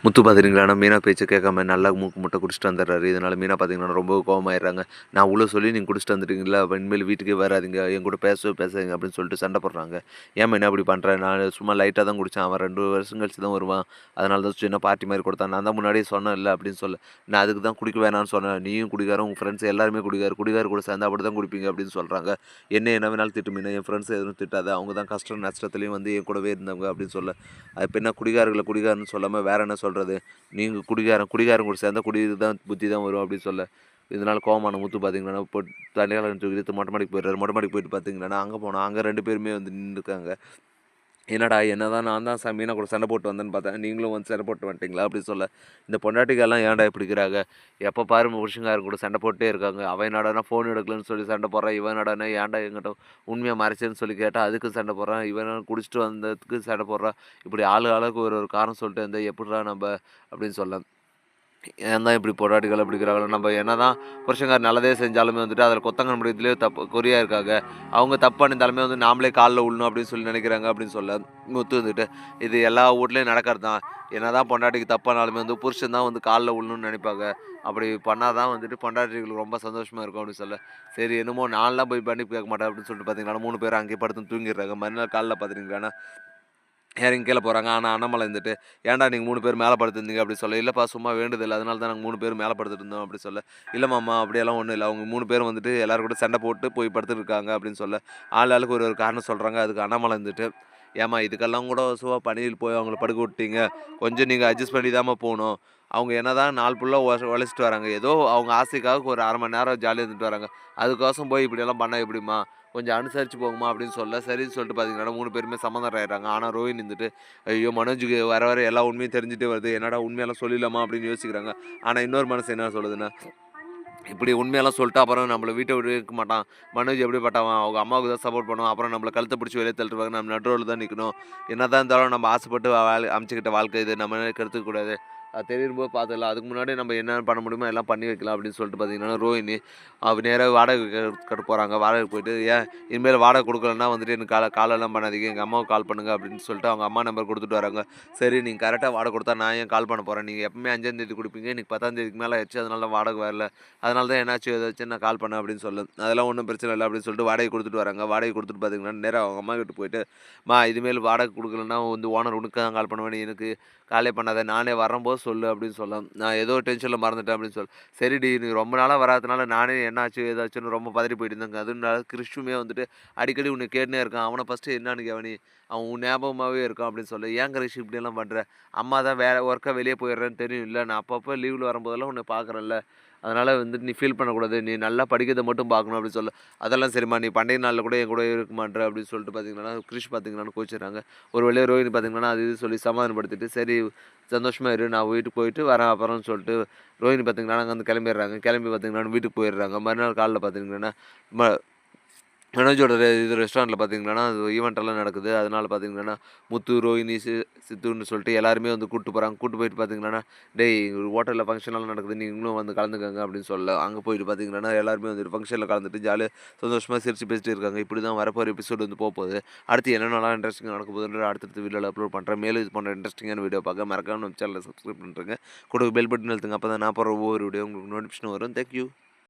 முத்து பார்த்துட்டீங்களா மீனா பேச்சு கேட்காம நல்லா மூக்கு முட்டை குடிச்சிட்டு வந்துடுறாரு. இதனால் மீனா பார்த்தீங்கன்னா ரொம்ப கோவமாயிடுறாங்க. நான் அவ்வளோ சொல்லி நீங்கள் குடிச்சிட்டு வந்துட்டீங்களா, இனிமேல் வீட்டுக்கே வராதீங்க, என் கூட பேசவே பேசாதீங்க அப்படின்னு சொல்லிட்டு சண்டை போடுறாங்க. ஏன் மீனா இப்படி பண்ணுறேன், நான் சும்மா லைட்டாக தான் குடித்தேன், அவன் 2 வருஷம் கழிச்சு தான் வருவான், அதனால தான் சின்ன பார்ட்டி மாதிரி கொடுத்தான், நான் தான் முன்னாடியே சொன்னேன் இல்லை அப்படின்னு சொல்ல, நான் அதுக்கு தான் குடிக்க வேணாம்னு சொன்னேன், நீயும் குடிக்காரன், உங்கள் ஃப்ரெண்ட்ஸ் எல்லாருமே குடிக்காரு கூட சேர்ந்து அப்படி தான் குடிப்பீங்க அப்படின்னு சொல்கிறாங்க. என்ன வேணாலும் திட்டு மீனா, என் ஃப்ரெண்ட்ஸ் எதுவும் திட்டாத, அவங்க தான் கஷ்டம் நஷ்டத்துலேயும் வந்து என் கூடவே இருந்தவங்க அப்படின்னு சொல்ல, அது இப்போ என்ன குடிகாரன்னு சொல்லாமல் வேற என்ன சொல்கிறது, நீங்க குடிகாரன் கூட சேர்ந்தா தான் புத்தி தான் வரும் அப்படின்னு சொல்ல, இதனால கோவமான முத்து பார்த்தீங்கன்னா, இப்போ தனியாளர் தூக்கி மொட்டை மாடிக்கு போயிடுறாரு. மொட்டை மாடிக்கு போயிட்டு பார்த்தீங்கன்னா, அங்கே போனோம். அங்கே 2 பேருமே வந்து நின்றுருக்காங்க. என்னடா என்னதான் நான் தான் மீனா கூட சண்டை போட்டு வந்தேன்னு பார்த்தேன், நீங்களும் வந்து சண்டை போட்டு வந்துட்டீங்களா அப்படின்னு சொல்ல, இந்த பொண்டாட்டிக்கெல்லாம் ஏன்டா இப்படி இருக்கிறாங்க, எப்போ பாரு புருஷங்காரங்க கூட சண்டை போட்டே இருக்காங்க, அவன் என்னடானா ஃபோன் எடுக்கலன்னு சொல்லி சண்டை போடுறான், இவன் என்னடானா ஏன்டா எங்கிட்ட உண்மையாக மறைச்சேன்னு சொல்லி கேட்டால் அதுக்கு சண்டை போடுறான், இவன் குடிச்சிட்டு வந்ததுக்கு சண்டை போடுறான், இப்படி ஆளுக்கு ஒரு காரணம் சொல்லிட்டு இருந்தால் எப்படிடா நம்ம அப்படின்னு சொல்ல, ஏன் தான் இப்படி பொண்டாட்டிகள் அப்படி இருக்கிறாங்களோ, நம்ம என்னதான் புருஷன்கார் நல்லதே செஞ்சாலுமே வந்துட்டு அதில் கொத்தங்கன் முடியத்துலேயே தப்பு குறியா இருக்காங்க, அவங்க தப்பு பண்ணியிருந்தாலுமே வந்து நாமளே காலில் விழணும் அப்படின்னு சொல்லி நினைக்கிறாங்க அப்படின்னு சொல்ல, முத்து வந்துட்டு இது எல்லா வீட்லேயும் நடக்கிறது தான், என்னதான் பொண்டாட்டிக்கு தப்பானாலுமே வந்து புருஷன் தான் வந்து காலில் விழணும்னு நினைப்பாங்க, அப்படி பண்ணால் தான் வந்துட்டு பொண்டாட்டிகளுக்கு ரொம்ப சந்தோஷமாக இருக்கும் அப்படின்னு சொல்ல, சரி என்னமோ நான்லாம் போய் பண்ணி கேட்க மாட்டேன் அப்படின்னு சொல்லிட்டு பார்த்தீங்கன்னா 3 பேரும் அங்கேயே படுத்து தூங்கிடுறாங்க. மறுநாள் காலைல பார்த்துட்டீங்கன்னா இறங்கி கீழே போகிறாங்க. ஆனால் அண்ணாமலை இருந்துட்டு, ஏன்டா நீங்கள் 3 பேர் மேலே படுத்துருந்தீங்க அப்படி சொல்ல, இல்லைப்பா சும்மா வேண்டுதல் அதனால தான் நாங்கள் 3 பேரும் மேலே படுத்துட்டு இருந்தோம் அப்படி சொல்ல, இல்லை மாமா அப்படியெல்லாம் ஒன்றும் இல்லை, அவங்க 3 பேரும் வந்துட்டு எல்லாரும் கூட சண்டை போட்டு போய் படுத்துட்டு இருக்காங்க அப்படின்னு சொல்ல, ஆளுக்கு ஒரு காரணம் சொல்கிறாங்க. அதுக்கு அண்ணாமலை இருந்துட்டு, ஏம்மா இதுக்கெல்லாம் கூட சும்மா பணியில் போய் அவங்கள படுக்க விட்டீங்க, கொஞ்சம் நீங்கள் அட்ஜஸ்ட் பண்ணி தாம்மா போகணும், அவங்க என்னதான் நாள் ஃபுல்லாக உழைச்சிட்டு வராங்க, ஏதோ அவங்க ஆசைக்காக ஒரு 1/2 மணி நேரம் ஜாலியாக இருந்துட்டு வராங்க, அதுக்கோசம் போய் இப்படியெல்லாம் பண்ணால் எப்படிம்மா, கொஞ்சம் அனுசரித்து போகுமா அப்படின்னு சொல்ல, சரின்னு சொல்லிட்டு பார்த்தீங்கன்னா 3 பேருமே சமாதானம் ஆயிடுறாங்க. ஆனால் ரோஹினி இருந்துட்டு, ஐயோ மனோஜுக்கு வர எல்லா உண்மையும் தெரிஞ்சுட்டே வருது, என்னடா உண்மையெல்லாம் சொல்லிடலாமா அப்படின்னு யோசிக்கிறாங்க. ஆனால் இன்னொரு மனசு என்ன சொல்லுதுன்னா, இப்படி உண்மையெல்லாம் சொல்லிட்டு அப்புறம் நம்மள வீட்டை விட்டு இருக்க மாட்டான், மனோஜ் எப்படிப்பட்டவன், அவங்க அம்மாவுக்கு தான் சப்போர்ட் பண்ணுவான், அப்புறம் நம்மளை கழுத்தை பிடிச்சி வெளியே தள்ளிடுவாங்க, நம்ம நடுரோல தான் நிற்கணும், என்னதான் இருந்தாலும் நம்ம ஆசைப்பட்டு அமைச்சுக்கிட்ட வாழ்க்கை இது, நம்ம கெடுத்துக்கூடாது, அது தெரியும்போது பார்த்துக்கலாம், அதுக்கு முன்னாடி நம்ம என்ன பண்ண முடியுமோ எல்லாம் பண்ணி வைக்கலாம் அப்படின்னு சொல்லிட்டு பார்த்தீங்கன்னா ரோஹினி அவர் நேராக வாடகை கட்ட போகிறாங்க. வாடகை போயிட்டு, ஏன் இனிமேல் வாடகை கொடுக்கலன்னா வந்துட்டு எனக்கு காலெல்லாம் பண்ணாதீங்க, எங்கள் அம்மாவுக்கு கால் பண்ணுங்க அப்படின்னு சொல்லிட்டு அவங்க அம்மா நம்பர் கொடுத்துட்டு வராங்க. சரி நீங்கள் கரெக்டாக வாடகை கொடுத்தா நான் ஏன் கால் பண்ண போகிறேன், நீங்கள் எப்பவுமே 5ஆந்தேதி கொடுப்பீங்க, இன்னைக்கு 10ஆந்தேதிக்கு மேலே ஆயிடுச்சு, அதனால தான் வாடகை வரல, அதனால தான் என்னாச்சு ஏதாச்சும் நான் கால் பண்ணேன் அப்படின்னு சொல்லு, அதெல்லாம் ஒன்றும் பிரச்சனை இல்லை அப்படின்னு சொல்லிட்டு வாடகை கொடுத்துட்டு வராங்க. வாடகை கொடுத்துட்டு பார்த்தீங்கன்னா நேராக அவங்க அம்மா கிட்ட போயிட்டு, இதுமேல் வாடகை கொடுக்கலன்னா வந்து ஓனர் உனக்கு தான் கால் பண்ணுவேன், எனக்கு காலே பண்ணாத, நானே வரும்போது சொல்லு அப்படின்னு சொல்ல, நான் ஏதோ டென்ஷனில் மறந்துட்டேன் அப்படின்னு சொல்ல, சரிடி நீ ரொம்ப நாளாக வராதனால நானே என்னாச்சு ஏதாச்சுன்னு ரொம்ப பதறி போயிட்டு இருந்தேங்க, அதுனால கிறிஸ்துமே வந்துட்டு அடிக்கடி உன்னை கேட்டுனே இருக்கான், அவனை ஃபஸ்ட்டு என்னான்னு கவனி, அவன் உன் ஞாபகமாகவே இருக்கான் அப்படின்னு சொல்ல, ஏன் கிறிஷ் இப்படியெல்லாம் பண்ணுற, அம்மா தான் வேறு ஒர்க்காக வெளியே போயிடுறேன்னு தெரியும் இல்லை, நான் அப்பப்போ லீவில் வரும்போதெல்லாம் உன்னை பார்க்குறேன்ல, அதனால் வந்துட்டு நீ ஃபீல் பண்ணக்கூடாது, நீ நல்லா படிக்கிறத மட்டும் பார்க்கணும் அப்படின்னு சொல்ல, அதெல்லாம் சரிம்மா நீ பண்டிகை நாளில் கூட என் கூட இருக்க மாட்டேற அப்படின்னு சொல்லிட்டு பார்த்தீங்கன்னா கிறிஷ் பார்த்தீங்கன்னா கோச்சிடுறாங்க. ஒரு வழியாக ரோஹினி பார்த்தீங்கன்னா அது இது சொல்லி சமாதானப்படுத்திட்டு, சரி சந்தோஷமா இரு நான் வீட்டுக்கு போயிட்டு வரேன் அப்புறம்னு சொல்லிட்டு ரோஹினி பார்த்தீங்கன்னா அங்கே வந்து கிளம்பிடுறாங்க. கிளம்பி பார்த்தீங்கன்னா வீட்டுக்கு போயிடுறாங்க. மறுநாள் காலைல பார்த்தீங்கன்னா மனோஜோட இது ரெஸ்டாரண்ட்டில் பார்த்தீங்கன்னா அது ஈவெண்ட் எல்லாம் நடக்குது. அதனால பார்த்தீங்கன்னா முத்து, ரோஹினி, சித்துன்னு சொல்லிட்டு எல்லாருமே வந்து கூப்பிட்டு போகிறாங்க. கூப்பிட்டு போயிட்டு பார்த்தீங்கன்னா, டேய் ஹோட்டலில் ஃபங்க்ஷன்லாம் நடக்குது, நீங்களும் வந்து கலந்துக்கங்க அப்படின்னு சொல்ல, அங்கே போயிட்டு பார்த்தீங்கன்னா எல்லாருமே வந்துட்டு ஃபங்க்ஷனில் கலந்துட்டு ஜாலியாக சந்தோஷமாக சிரிச்சு பேசிட்டு இருக்காங்க. இப்படி தான் வரப்போகிற எபிசோடு வந்து போகுது. அடுத்து என்னென்னலாம் இன்ட்ரெஸ்டிங்காக நடக்க போகுதுன்ற அடுத்தடுத்த வீடியோவில் அப்லோட் பண்ணுறேன். மேலும் இது போன்ற இன்ட்ரெஸ்டிங்கான வீடியோ பார்க்க மறக்காம நம்ம சேனலை சப்ஸ்கிரைப் பண்ணுறேங்க. கூட பெல் பட்டன் அழுத்துங்க. அப்போ தான் நான் போகிற ஒவ்வொரு வீடியோ உங்களுக்கு நோட்டிஃபிகேஷன் வரும். தேங்க்யூ.